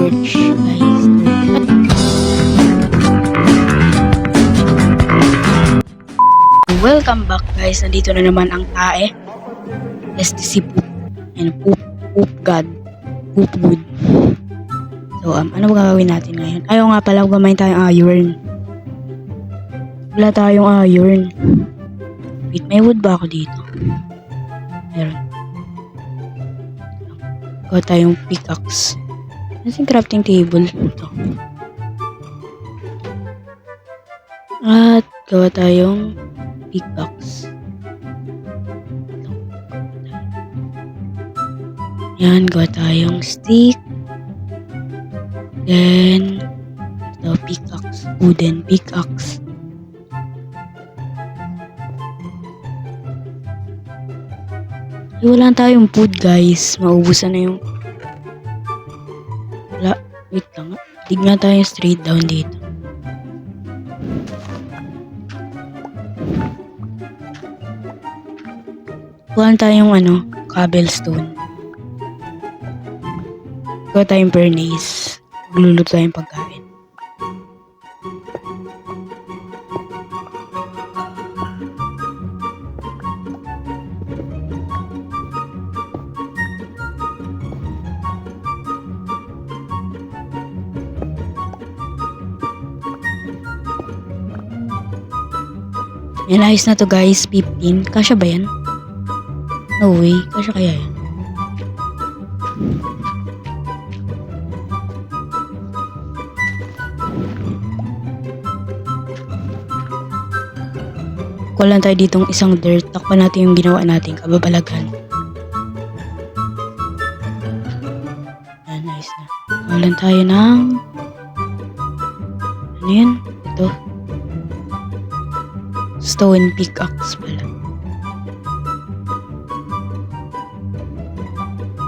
torch, guys. Welcome back, guys. Nandito na naman ang tae. STC Poop. And Poop God. Poop Good. So, ano ba gagawin natin ngayon? Ayaw nga pala, gamayin tayong iron. Wala tayong iron. Wait, may wood ba ako dito? Meron. Gawa tayong pickaxe. Ano yung crafting table? Ito. At gawa tayong pickaxe. Yan, gawa tayong stick. Then, ito, pickaxe. Wooden pickaxe. Wala tayong food, guys. Maubusan na yung... Wala. Wait lang. Dig nga tayo straight down dito. Kuha tayong cobblestone. Kuha tayong furnace. Magluluto tayong pagkain. Yan, ayos na to, guys. 15. Kasya ba yan? No way. Kasya kaya yan? Kuha lang tayo ditong isang dirt. Takpan natin yung ginawa natin kababalagan. Yan, ayos na. Kuha lang tayo ng... Ano yan? Ito. Stone pickaxe pala.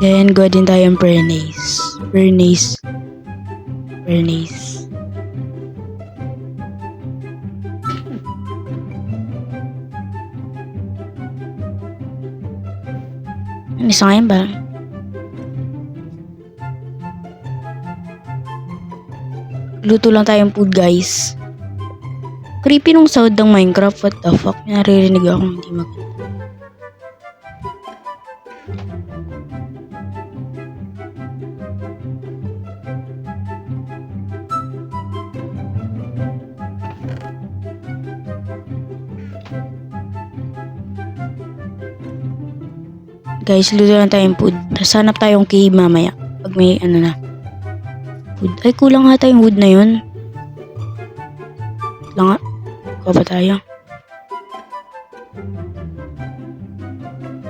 Then, go din tayong furnace. Furnace. Ano isa ngayon ba? Luto lang tayong food, guys. Creepy nung sound ng Minecraft. What the fuck? Naririnig ako hindi maganda. Guys, luto lang tayong food. Hanap tayong cave mamaya. Pag may na. Food. Ay, kulang nga tayong wood na yun. Lang nga. Kuha ba tayo?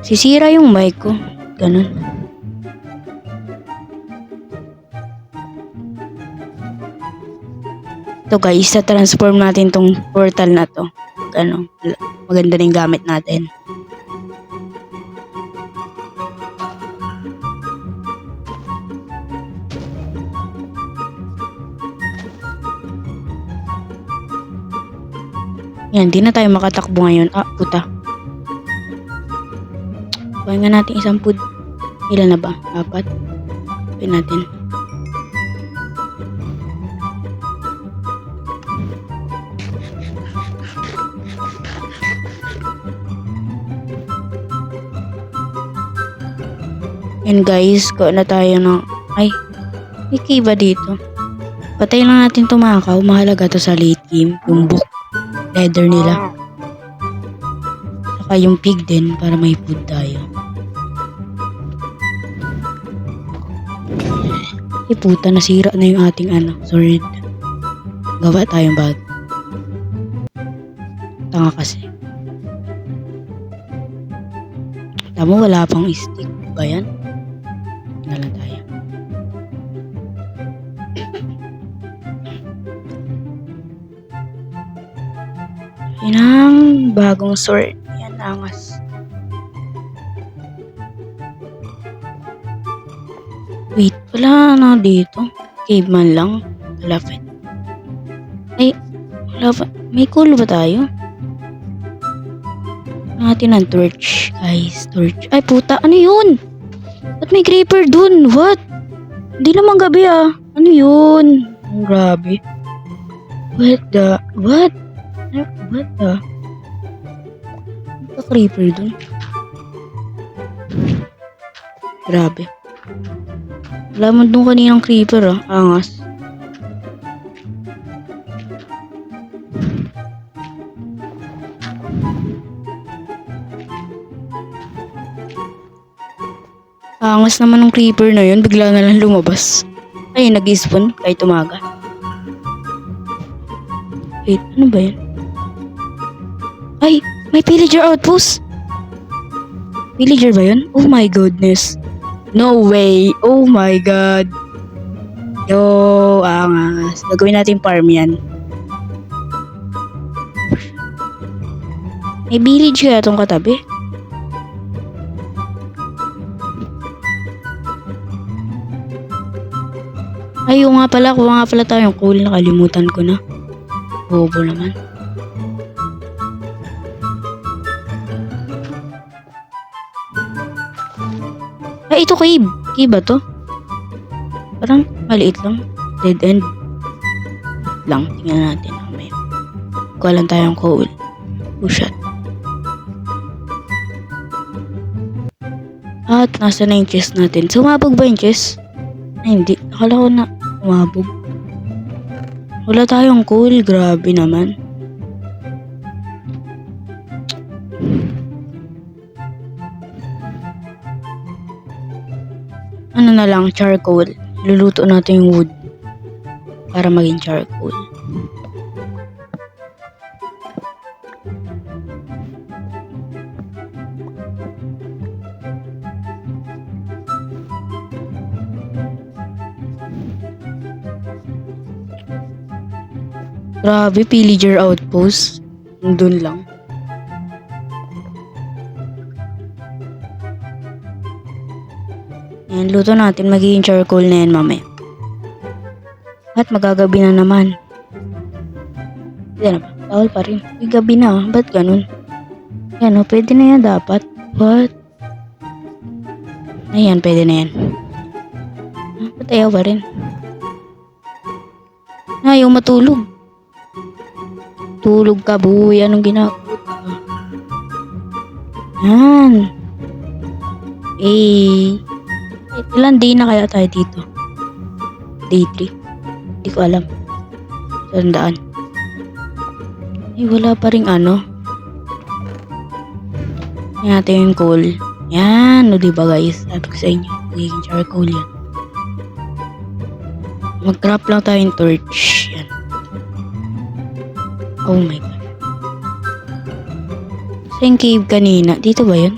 Sisira yung mic ko. Ganun. Ito, guys, na-transform natin tong portal na to. Maganda na yung gamit natin. Yan, di na tayo makatakbo ngayon. Ah, puta. Kuha nga natin isang food. Ilan na ba? 4? Kuha natin. Yan, guys. Kuha na tayo ng... Ay, may key ba dito? Patayin lang natin tumakaw. Mahalaga to sa late game. Yung book. Leather nila. Saka yung pig din para may food tayo. Ay puta, nasira na yung ating sword. Gawa tayong bag. Tanga kasi. Tama, wala pang stick ba yan? Nalang tayo. Yan ang bagong sword. Yan, angas. Wait, wala na dito. Caveman lang. Lapit. Ay, wala pa. May coal ba tayo? Natin ang torch, guys. Torch. Ay, puta. Ano yun? Ba't may creeper dun? What? Hindi naman gabi, ah. Ano yun? Ang grabe. What the? What? What the? Ang creeper dun. Grabe. Wala mo dun kaninang creeper ah. Angas. Angas naman ng creeper na yun. Bigla na lang lumabas. Ay, nag-spawn kahit umaga. Wait, ano ba yun? Ay, may pillager outpost. Villager ba yun? Oh my goodness. No way. Oh my god. Yo, angas. Gagawin natin farm yan. May village kaya itong katabi? Ay, oo nga pala. Kuha nga pala tayong coal. Nakalimutan ko na. Bobo naman. Ay, ito cave. Cave ba to? Parang maliit lang. Dead end. Lang. Tingnan natin. May kuha lang tayong coal. Oh, shit. At nasa na yung chest natin. Sumabog ba yung chest? Ay, hindi. Akala ko na umabog. Wala tayong coal. Grabe naman. Ano na lang, charcoal. Luluto natin yung wood. Para maging charcoal. Grabe, pillager outpost. Doon lang. Yan, luto natin. Magiging charcoal na yan mamaya. At magagabi na naman. Yan na ba? Bawal pa rin. Ay, gabi na. Ba't ganun? Yan o, pwede na yan dapat. What? Ayan, pwede na yan. Ba't ayaw pa rin? Ayaw matulog. Tulog ka, buhay. Anong ginagawa ka? Yan. Eh. Ilan day na kaya tayo dito? Day 3. Hindi ko alam. Tandaan. Eh, wala pa rin ano. Yan natin yung coal. Yan. O, diba guys? Sabi ko sa inyo. Magiging charcoal yan. Mag-craft lang tayo yung torch. Yan. Oh my god. Sa yung cave kanina. Dito ba yun?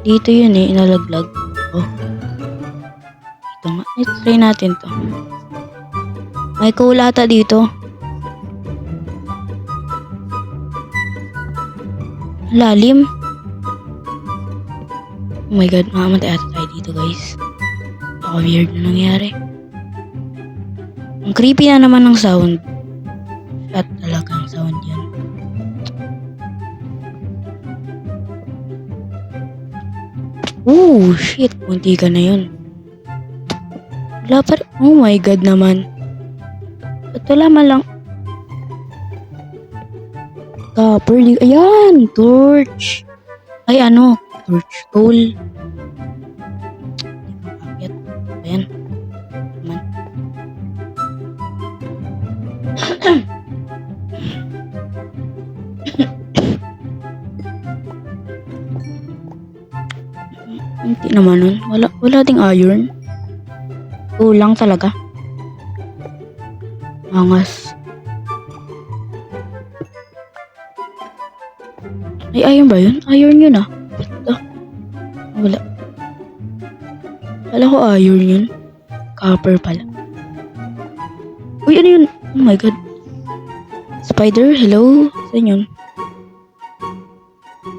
Dito yun eh. Inalaglag. Oh. Ito nga. Try natin to. May coal ata dito. Lalim. Oh my god. Makamatay ata tayo dito guys. Baka weird na nangyari. Ang creepy na naman ng sound. At talagang sound yan. Oh, shit. Munti ka na yun. Wala pa rin. Oh my god naman. Ba't wala man lang? Copper. Ayan! Torch. Ay, ano? Torch. Coal. Ayan. Naman. Hindi naman nun. Wala ding iron. Kulang talaga. Angas. Ay, iron ba yun? Iron yun ah. Ito. Wala. Wala ko iron yun. Copper pala. Uy, ano yun? Oh my god. Spider, hello? Saan yun?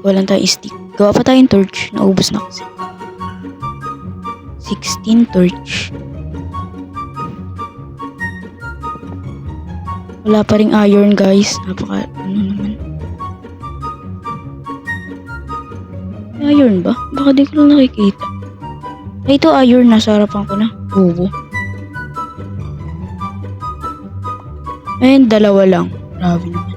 Walang tayong stick. Gawa pa tayong torch. Naubos na kasi. 16 torch. Wala pa ring iron guys. Napaka ano naman. May iron ba? Baka di ko lang nakikita. Ay, ito iron. Nasa harapan ko na. Bobo. Ayun, dalawa lang. Grabe naman.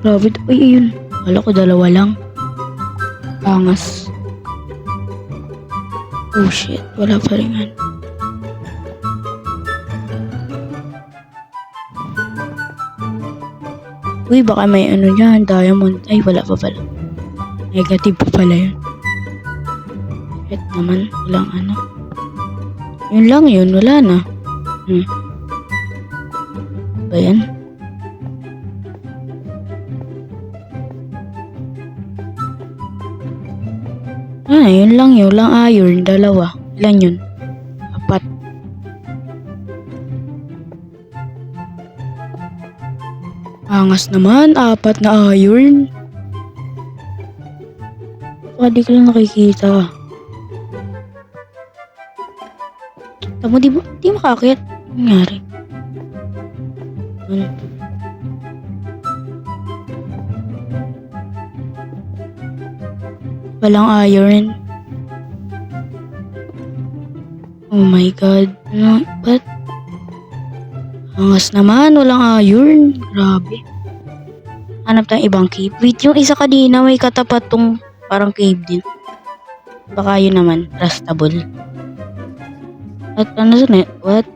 Grabe. Uy, ayun. Kala ko dalawa lang. Angas. Oh shit. Wala pa rin yan. Uy, baka may ano dyan. Diamond. Ay, wala pa pala. Negative pa pala yun. Shit naman. Walang ano. Yun lang yun. Wala na. Ba yan? Yun lang yun. Walang iron. Dalawa. Ilan yun? 4. Angas naman. 4 na iron. Baka di ka lang nakikita. Tamo, di makakit. Ano nangyari? Ano? Walang iron. Oh my god. Ano? Ba't? Angas naman. Walang iron. Grabe. Hanap tayong ibang cave. Wait, yung isa kanina may katapat tong parang cave din. Baka yun naman. Trustable. At ano sa net? What?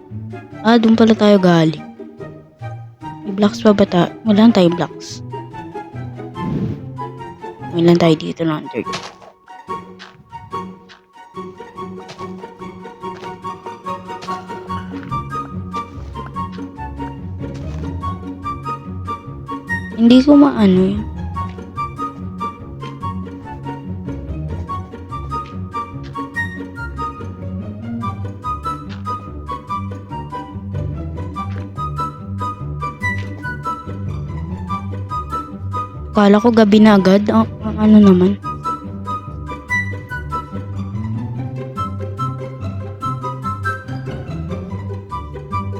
Doon pala tayo galing. May blocks pa ba tayo? Wala tayong blocks. May lang tayo dito ng dirt. Hindi ko maano yun. Akala ko gabi na agad. Ano naman.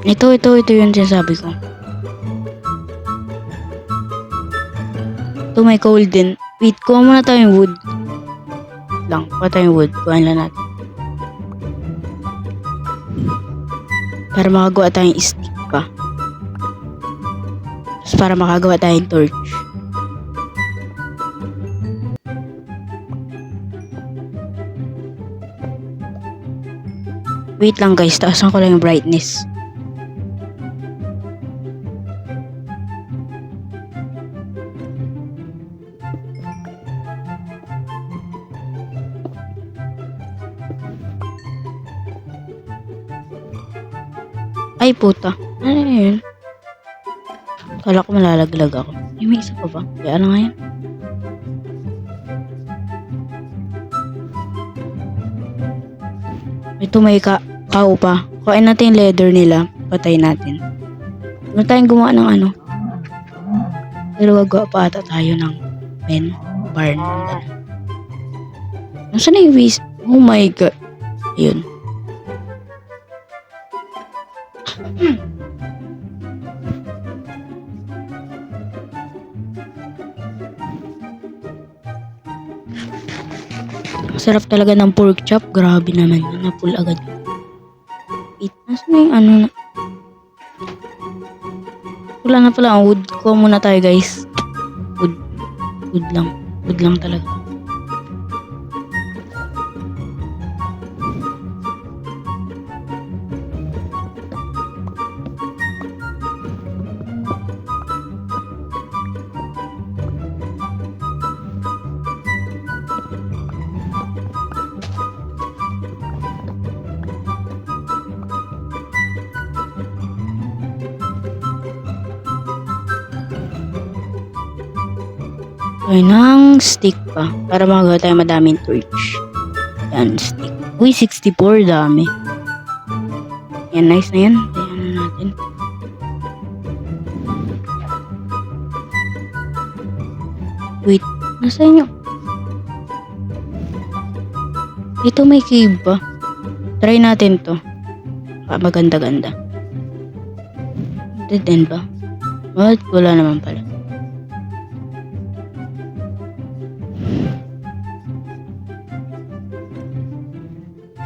Ito yung sinasabi ko. Ito may coal din. Wait, kuha muna tayong wood. Kuha tayong wood. Kuhain lang natin. Para makagawa tayong stick pa. Tapos para makagawa tayong torch. Wait lang guys, taasan ko lang yung brightness. Ay puta, ano yun? Kala ko malalaglag ako. Ay, may isa pa ba? Kaya ano nga yan? Ito may kao pa. Kuhain natin yung leather nila. Patay natin. Ano tayong gumawa ng ano? Pero wagawa pa ata tayo ng barn. Nasaan na yung waste? Oh my god. Ayun. Sarap talaga ng pork chop. Grabe naman yun. Na-pull agad. Wait, nasaan na yung ano na? Wala na pala ang wood. Kuha muna tayo guys. Wood. Wood lang. Wood lang talaga. Okay, ng stick pa. Para magagawa tayo madaming torch. Yan, stick. Uy, 64. Dami. Yan, nice na yan. Ayan natin. Wait, nasaan yung... Ito may cave pa. Try natin to. Maganda-ganda. Dead end ba? What? Wala naman pala.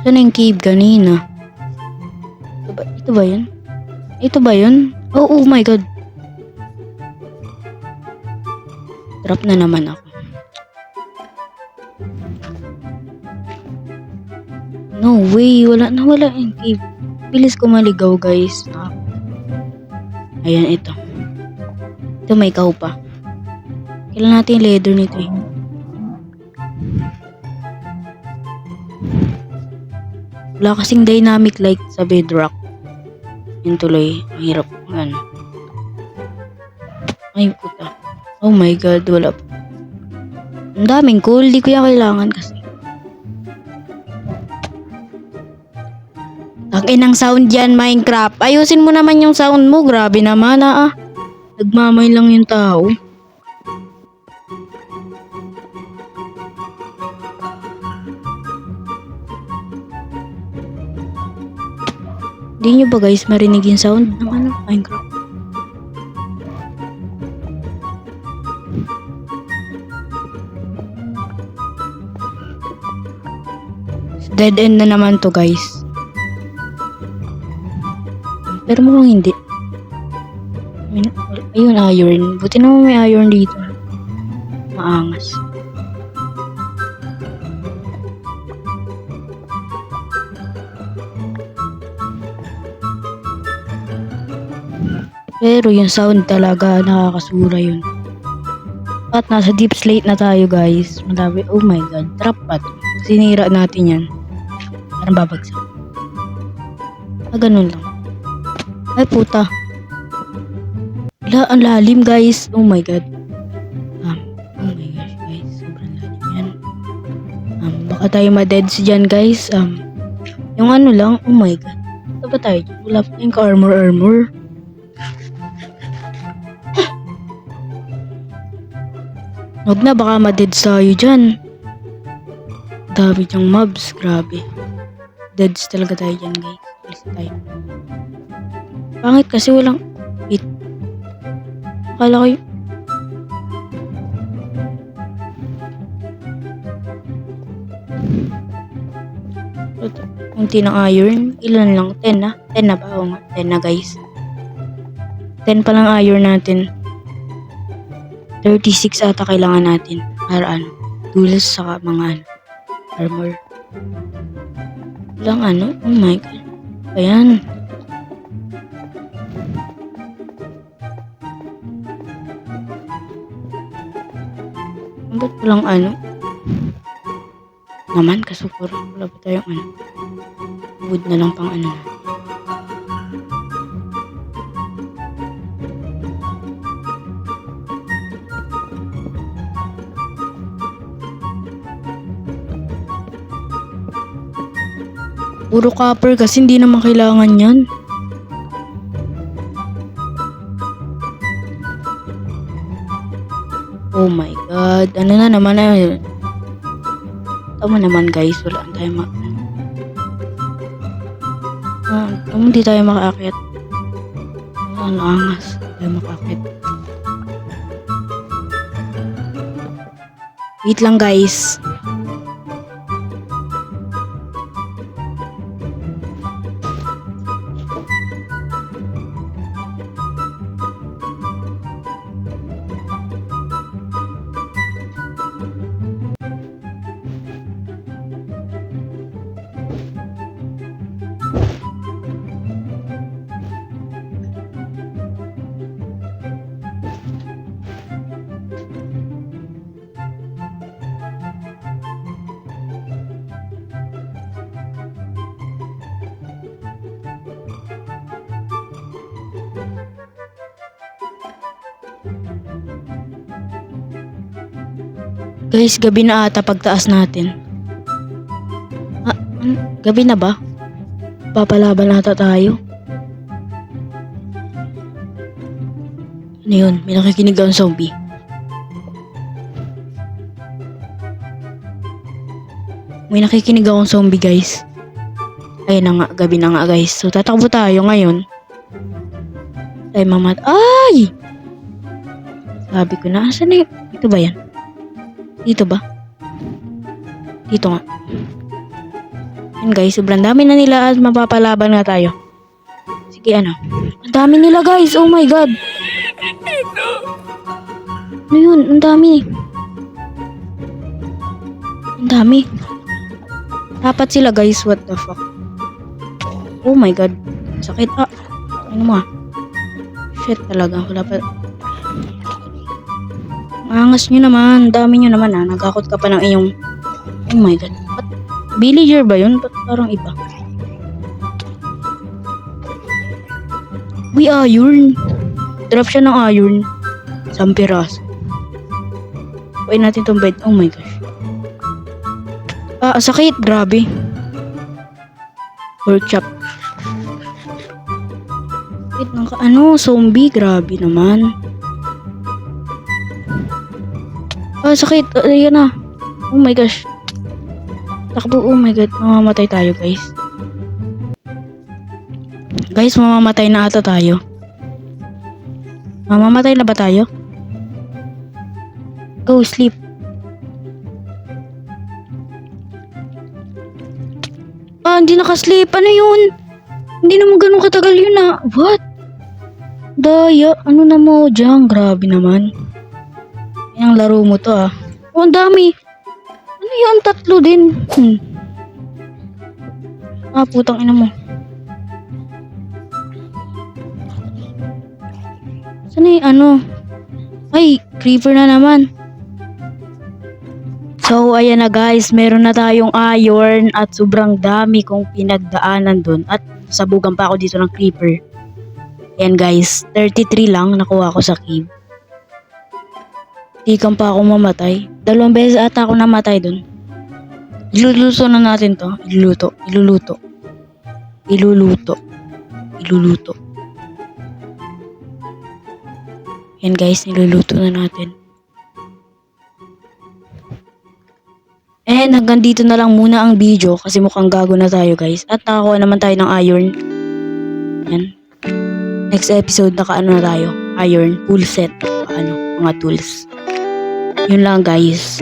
Saan yung cave kanina? Ito ba yun? Ito ba yun? Oh my god. Drop na naman ako. No way. Wala yung cave. Bilis ko maligaw guys. Ayan ito. Ito may ikaw pa. Kailan natin yung leather nito eh. Wala kasing dynamic light sa bedrock. Yun tuloy. Ang hirap. Ano. Ay puta. Oh my god. Wala pa. Ang daming coal. Di ko yan kailangan kasi. Ang inang sound yan, Minecraft. Ayusin mo naman yung sound mo. Grabe naman Nagmamay lang yung tao. Di nyo ba guys marinig yung sound ng Minecraft? Dead end na naman to guys. Pero mukhang hindi. Ayun, iron. Buti naman may iron dito. Maangas. Pero yung sound talaga, nakakasura yun. At nasa deep slate na tayo guys. Malabi. Oh my god. Trap pa to. Sinira natin yan. Parang babagsak. Ganun lang. Ay puta. Wala, ang lalim guys. Oh my god. Oh my gosh guys. Sobrang lalim yan. Baka tayo ma-deads dyan guys. Yung ano lang. Oh my god. Ito ba tayo dyan? Wala pa tayong ka-armor. Huwag na, baka ma-deads tayo dyan. Dami dyang mobs. Grabe. Deads talaga tayo dyan guys. Alis tayo. Pangit kasi walang hit. Akala ko yung... Kunti ng iron. Ilan lang? 10 na? 10 na ba? Oo nga. 10 na guys. 10 pa lang iron natin. 36 ata kailangan natin. Para tools saka mga armor. Walang Oh my god. Ayan. Ba't walang naman kasukor. Wala ba tayong wood na lang pang Puro copper kasi hindi naman kailangan yan. Oh my god. Ano na naman tama naman guys. Wala tayong hindi tayo makaakyat. Ang angas. Hindi tayo makaakyat. Wait lang guys. Guys, gabi na ata pagtaas natin. Gabi na ba? Papalaban nata tayo. Ano yun? May nakikinig ang zombie. May nakikinig akong zombie guys. Ayun na nga, gabi na nga guys. So tatakbo tayo ngayon. Ay Ay! Sabi ko na, asan na yun? Ito ba yan? Dito ba? Dito nga. Yan guys, sobrang dami na nila at mapapalaban nga tayo. Sige, ano? Ang dami nila, guys. Oh my God. Ano yun? Ang dami. Ang dami. Dapat sila, guys. What the fuck? Oh my God. Sakit. Ah. Ano mo ah? Shit talaga. Wala pa. Angas nyo naman. Dami nyo naman ah. Nagkakot ka pa ng iyong... Oh my God. What? Villager ba yun? Ba't parang iba? Uy, iron. Drop siya ng iron. 1 piraso. Kuhain natin tong bed. Oh my gosh. Ah, sakit. Grabe. Pork chop. Wait, ano? Zombie. Grabe naman. Ah, sakit. Ayan na. Oh my gosh. Takbo. Oh my God. Mamamatay tayo, guys. Guys, mamamatay na ata tayo. Mamamatay na ba tayo? Go, sleep. Ah, hindi nakasleep. Ano yun? Hindi naman ganun katagal yun ah. What? Daya. Ano na mo dyan? Grabe naman. Yung laro mo to ah. Oh, ang dami. Ano yun? 3 din. Ah, putang ina mo. Sana yung ano? Ay, creeper na naman. So, ayan na guys. Meron na tayong iron at sobrang dami kong pinagdaanan dun. At sabugan pa ako dito ng creeper. Ayan guys. 33 lang nakuha ko sa cave. Di pa ako mamatay. 2 beses ata ako namatay dun. Iluluto na natin to. Iluluto. Yan guys, niluluto na natin. And hanggang dito na lang muna ang video kasi mukhang gago na tayo guys. At nakakuha naman tayo ng iron. Yan. Next episode nakaano na tayo. Iron, full set. Mga tools. Yun lang guys.